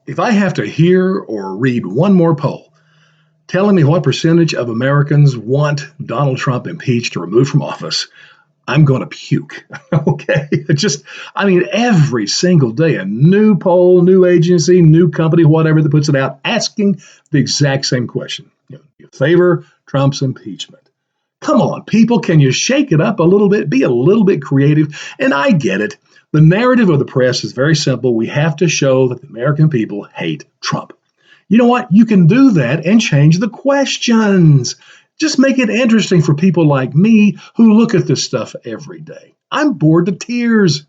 If I have to hear or read one more poll telling me what percentage of Americans want Donald Trump impeached or removed from office, I'm going to puke. Okay. Every single day, a new poll, new agency, new company, whatever that puts it out, asking the exact same question. Do you favor Trump's impeachment? Come on, people, can you shake it up a little bit? Be a little bit creative. And I get it. The narrative of the press is very simple. We have to show that the American people hate Trump. You know what? You can do that and change the questions. Just make it interesting for people like me who look at this stuff every day. I'm bored to tears.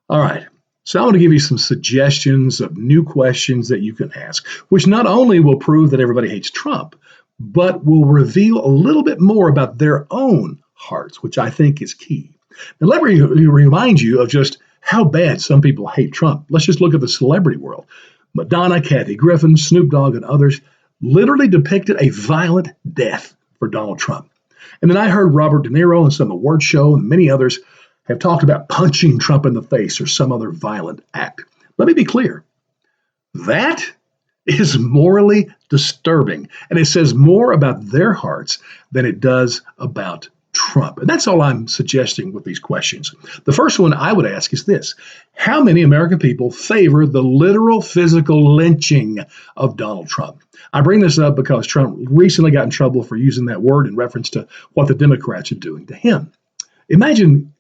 All right. So I'm going to give you some suggestions of new questions that you can ask, which not only will prove that everybody hates Trump, but will reveal a little bit more about their own hearts, which I think is key. Now, let me remind you of just how bad some people hate Trump. Let's just look at the celebrity world. Madonna, Kathy Griffin, Snoop Dogg, and others literally depicted a violent death for Donald Trump. And then I heard Robert De Niro and some award show and many others have talked about punching Trump in the face or some other violent act. Let me be clear. That is morally disturbing, and it says more about their hearts than it does about Trump. And that's all I'm suggesting with these questions. The first one I would ask is this: how many American people favor the literal physical lynching of Donald Trump? I bring this up because Trump recently got in trouble for using that word in reference to what the Democrats are doing to him. Imagine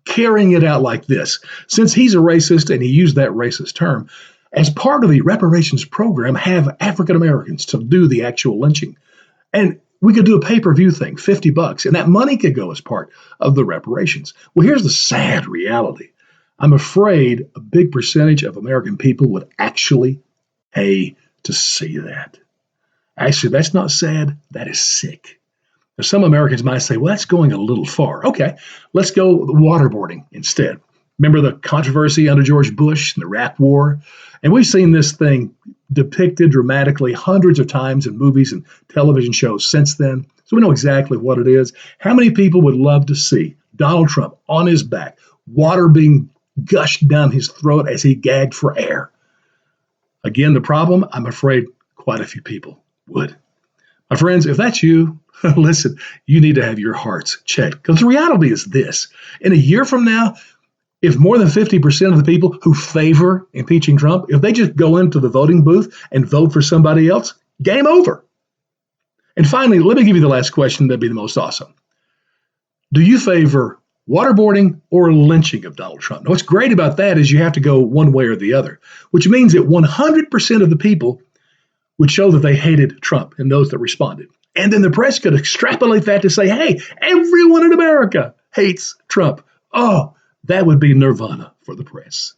carrying it out like this. Since he's a racist and he used that racist term, as part of the reparations program, have African Americans to do the actual lynching. And we could do a pay-per-view thing, $50, and that money could go as part of the reparations. Well, here's the sad reality. I'm afraid a big percentage of American people would actually pay to see that. Actually, that's not sad. That is sick. Now, some Americans might say, well, that's going a little far. Okay, let's go waterboarding instead. Remember the controversy under George Bush and the Iraq War? And we've seen this thing depicted dramatically hundreds of times in movies and television shows since then. So we know exactly what it is. How many people would love to see Donald Trump on his back, water being gushed down his throat as he gagged for air? Again, the problem, I'm afraid quite a few people would. My friends, if that's you, listen, you need to have your hearts checked. Because the reality is this: in a year from now, if more than 50% of the people who favor impeaching Trump, if they just go into the voting booth and vote for somebody else, game over. And finally, let me give you the last question that'd be the most awesome. Do you favor waterboarding or lynching of Donald Trump? Now, what's great about that is you have to go one way or the other, which means that 100% of the people would show that they hated Trump and those that responded. And then the press could extrapolate that to say, hey, everyone in America hates Trump. Oh, that would be nirvana for the press.